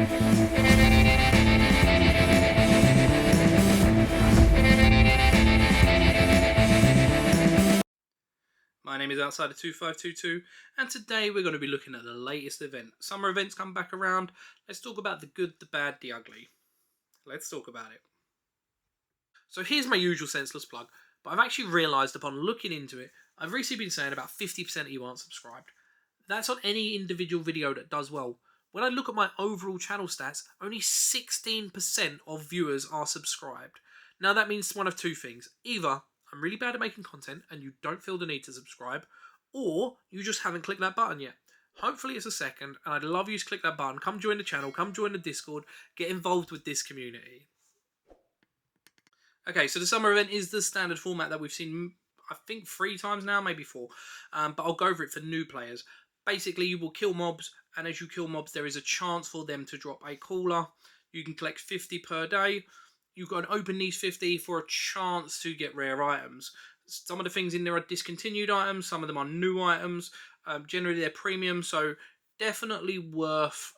My name is Outsider2522 and today we're going to be looking at the latest event. Summer events come back around. Let's talk about the good, the bad, the ugly. Let's talk about it. So here's my usual senseless plug, but I've actually realised upon looking into it, I've recently been saying about 50% of you aren't subscribed. That's on any individual video that does well. When I look at my overall channel stats, only 16% of viewers are subscribed. Now that means one of two things. Either I'm really bad at making content and you don't feel the need to subscribe, or you just haven't clicked that button yet. Hopefully it's a second, and I'd love you to click that button. Come join the channel, come join the Discord, get involved with this community. Okay, so the summer event is the standard format that we've seen, I think 3 times now, maybe 4. But I'll go over it for new players. Basically, you will kill mobs, and as you kill mobs, there is a chance for them to drop a cooler. You can collect 50 per day. You've got to open these 50 for a chance to get rare items. Some of the things in there are discontinued items, some of them are new items. Generally, they're premium, so definitely worth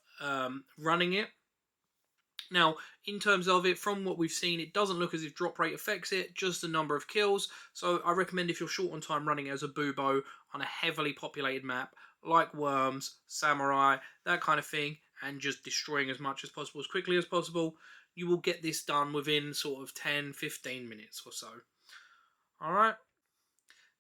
running it. Now, in terms of it, from what we've seen, it doesn't look as if drop rate affects it, just the number of kills. So I recommend if you're short on time running it as a bubo on a heavily populated map, like Worms, Samurai, that kind of thing, and just destroying as much as possible, as quickly as possible, you will get this done within sort of 10-15 minutes or so. Alright?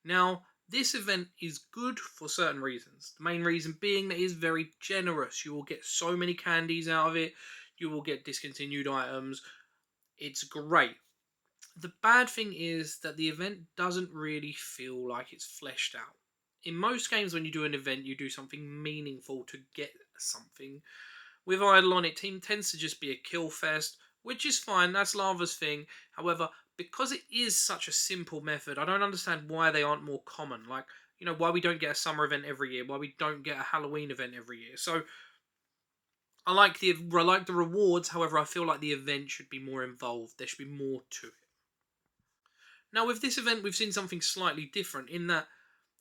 Now, this event is good for certain reasons. The main reason being that it is very generous. You will get so many candies out of it. You will get discontinued items. It's great. The bad thing is that the event doesn't really feel like it's fleshed out. In most games, when you do an event, you do something meaningful to get something. With Idleon, it tends to just be a kill fest, which is fine. That's Lava's thing. However, because it is such a simple method, I don't understand why they aren't more common. Like, you know, why we don't get a summer event every year, why we don't get a Halloween event every year. So I like the rewards, however, I feel like the event should be more involved. There should be more to it. Now, with this event, we've seen something slightly different in that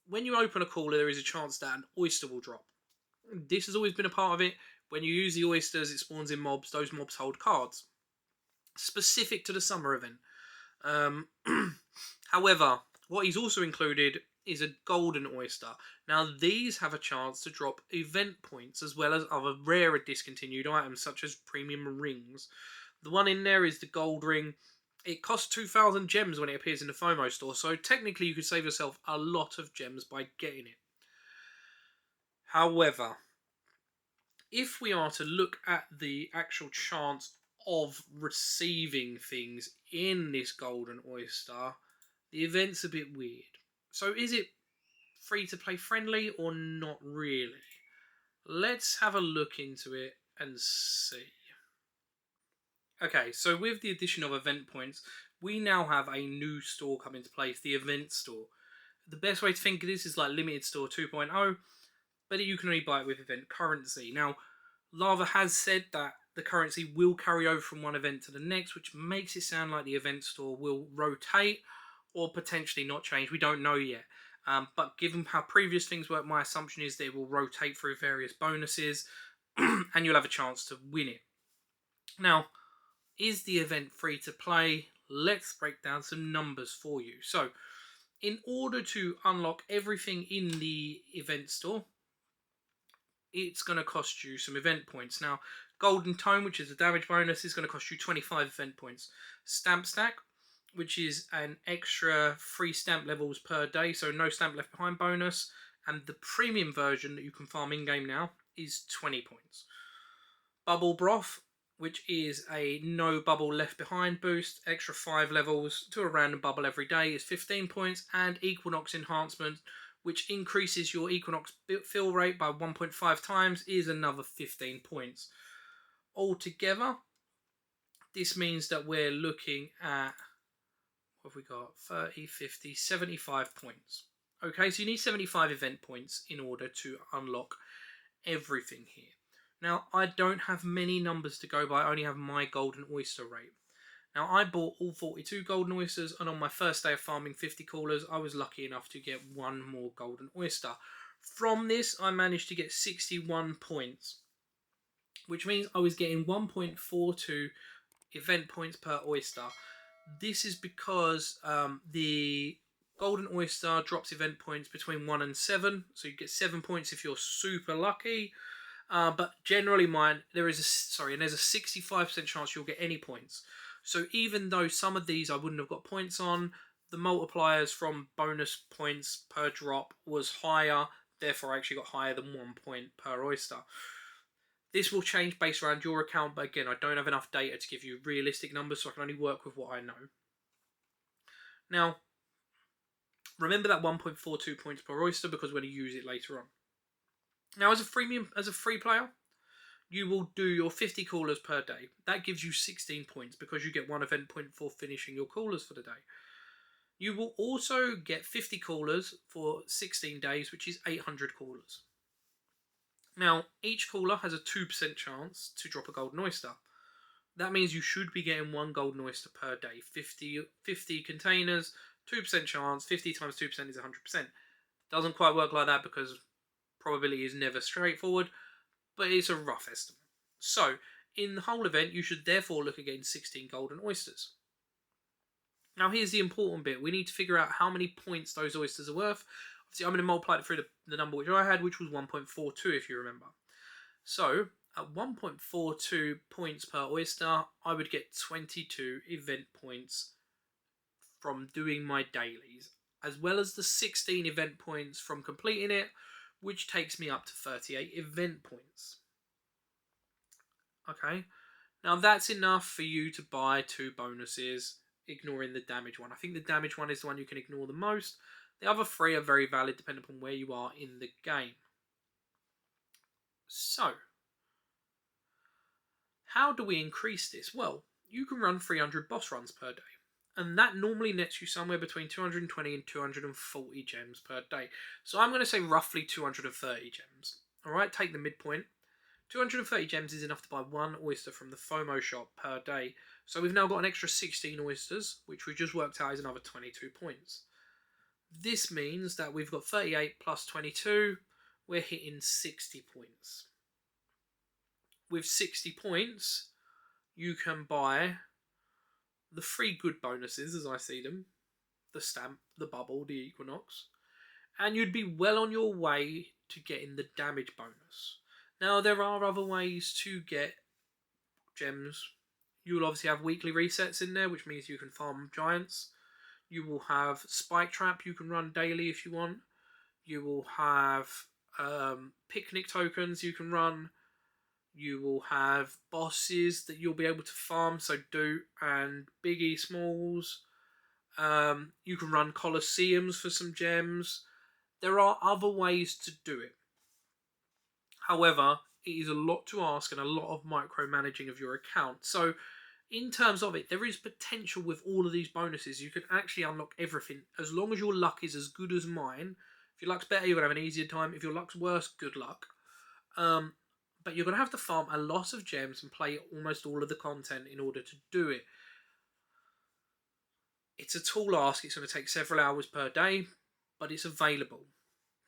when you open a cooler, there is a chance that an oyster will drop. This has always been a part of it. When you use the oysters, it spawns in mobs. Those mobs hold cards. Specific to the summer event. However, what he's also included is a golden oyster. Now, these have a chance to drop event points as well as other rarer discontinued items such as premium rings. The one in there is the gold ring. It costs 2,000 gems when it appears in the FOMO store, so technically you could save yourself a lot of gems by getting it. However, if we are to look at the actual chance of receiving things in this golden oyster, the event's a bit weird. So is it free to play friendly or not really? Let's have a look into it and see. Okay, so with the addition of event points, we now have a new store come into place, the event store. The best way to think of this is like Limited Store 2.0, but you can only buy it with event currency. Now, Lava has said that the currency will carry over from one event to the next, which makes it sound like the event store will rotate or potentially not change. We don't know yet. But given how previous things work, my assumption is that it will rotate through various bonuses and you'll have a chance to win it. Now, is the event free to play? Let's break down some numbers for you. So, in order to unlock everything in the event store, it's going to cost you some event points. Now, Golden Tome, which is a damage bonus, is going to cost you 25 event points. Stamp Stack, which is an extra 3 stamp levels per day, so no stamp left behind bonus. And the premium version that you can farm in-game now is 20 points. Bubble Broth, which is a no bubble left behind boost, extra 5 levels to a random bubble every day, is 15 points. And Equinox Enhancement, which increases your Equinox fill rate by 1.5 times, is another 15 points. Altogether, this means that we're looking at, what have we got, 30, 50, 75 points. Okay, so you need 75 event points in order to unlock everything here. Now, I don't have many numbers to go by, I only have my golden oyster rate. Now, I bought all 42 golden oysters, and on my first day of farming 50 coolers, I was lucky enough to get one more golden oyster. From this, I managed to get 61 points. which means I was getting 1.42 event points per oyster. This is because the golden oyster drops event points between 1 and 7, so you get 7 points if you're super lucky. But generally, there's a 65% chance you'll get any points. So even though some of these I wouldn't have got points on, the multipliers from bonus points per drop was higher. Therefore, I actually got higher than 1 point per oyster. This will change based around your account, but again, I don't have enough data to give you realistic numbers, so I can only work with what I know. Now, remember that 1.42 points per oyster because we're going to use it later on. Now, as a free player, you will do your 50 callers per day. That gives you 16 points because you get 1 event point for finishing your callers for the day. You will also get 50 callers for 16 days, which is 800 callers. Now, each caller has a 2% chance to drop a golden oyster. That means you should be getting 1 golden oyster per day. 50 containers, 2% chance, 50 times 2% is 100%. Doesn't quite work like that because probability is never straightforward, but it's a rough estimate. So, in the whole event, you should therefore look again 16 golden oysters. Now, here's the important bit. We need to figure out how many points those oysters are worth. Obviously, I'm going to multiply it through the number which I had, which was 1.42, if you remember. So, at 1.42 points per oyster, I would get 22 event points from doing my dailies, as well as the 16 event points from completing it, which takes me up to 38 event points. Okay, now that's enough for you to buy 2 bonuses, ignoring the damage one. I think the damage one is the one you can ignore the most. The other 3 are very valid depending upon where you are in the game. So, how do we increase this? Well, you can run 300 boss runs per day. And that normally nets you somewhere between 220 and 240 gems per day. So I'm going to say roughly 230 gems. Alright, take the midpoint. 230 gems is enough to buy 1 oyster from the FOMO shop per day. So we've now got an extra 16 oysters, which we just worked out is another 22 points. This means that we've got 38 plus 22, we're hitting 60 points. With 60 points, you can buy the 3 good bonuses, as I see them, the stamp, the bubble, the equinox, and you'd be well on your way to getting the damage bonus. Now, there are other ways to get gems. You will obviously have weekly resets in there, which means you can farm giants. You will have Spike Trap you can run daily if you want. You will have picnic tokens you can run. You will have bosses that you'll be able to farm, so Doot and Biggie Smalls. You can run Colosseums for some gems. There are other ways to do it. However, it is a lot to ask and a lot of micromanaging of your account. So, in terms of it, there is potential with all of these bonuses. You can actually unlock everything as long as your luck is as good as mine. If your luck's better, you're going to have an easier time. If your luck's worse, good luck. But you're going to have to farm a lot of gems and play almost all of the content in order to do it. It's a tall ask. It's going to take several hours per day, but it's available.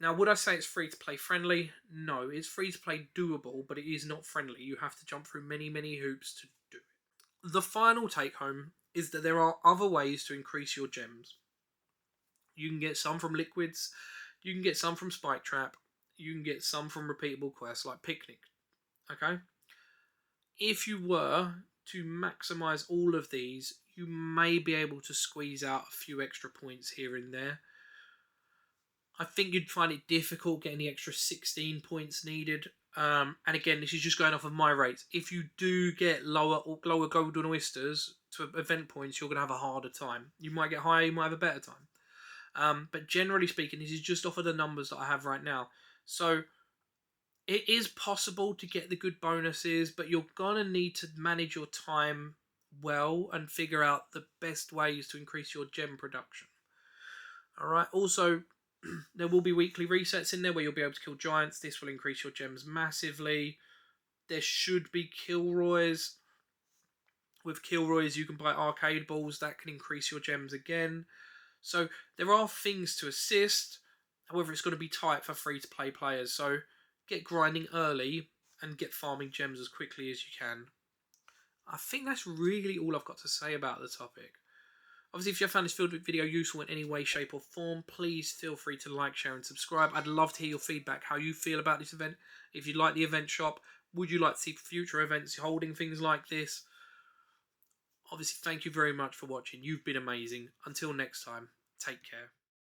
Now, would I say it's free to play friendly? No, it's free to play doable, but it is not friendly. You have to jump through many, many hoops to do it. The final take home is that there are other ways to increase your gems. You can get some from liquids, you can get some from Spike Trap, you can get some from repeatable quests like Picnic. Okay? If you were to maximise all of these, you may be able to squeeze out a few extra points here and there. I think you'd find it difficult getting the extra 16 points needed. And again, this is just going off of my rates. If you do get lower golden oysters to event points, you're going to have a harder time. You might get higher, you might have a better time. But generally speaking, this is just off of the numbers that I have right now. So it is possible to get the good bonuses, but you're going to need to manage your time well and figure out the best ways to increase your gem production. Alright, also, there will be weekly resets in there where you'll be able to kill giants. This will increase your gems massively. There should be Kilroys. With Kilroys, you can buy arcade balls. That can increase your gems again. So there are things to assist. However, it's going to be tight for free-to-play players. So get grinding early and get farming gems as quickly as you can. I think that's really all I've got to say about the topic. Obviously, if you have found this video useful in any way, shape or form, please feel free to like, share and subscribe. I'd love to hear your feedback, how you feel about this event. If you like the event shop, would you like to see future events holding things like this? Obviously, thank you very much for watching. You've been amazing. Until next time, take care.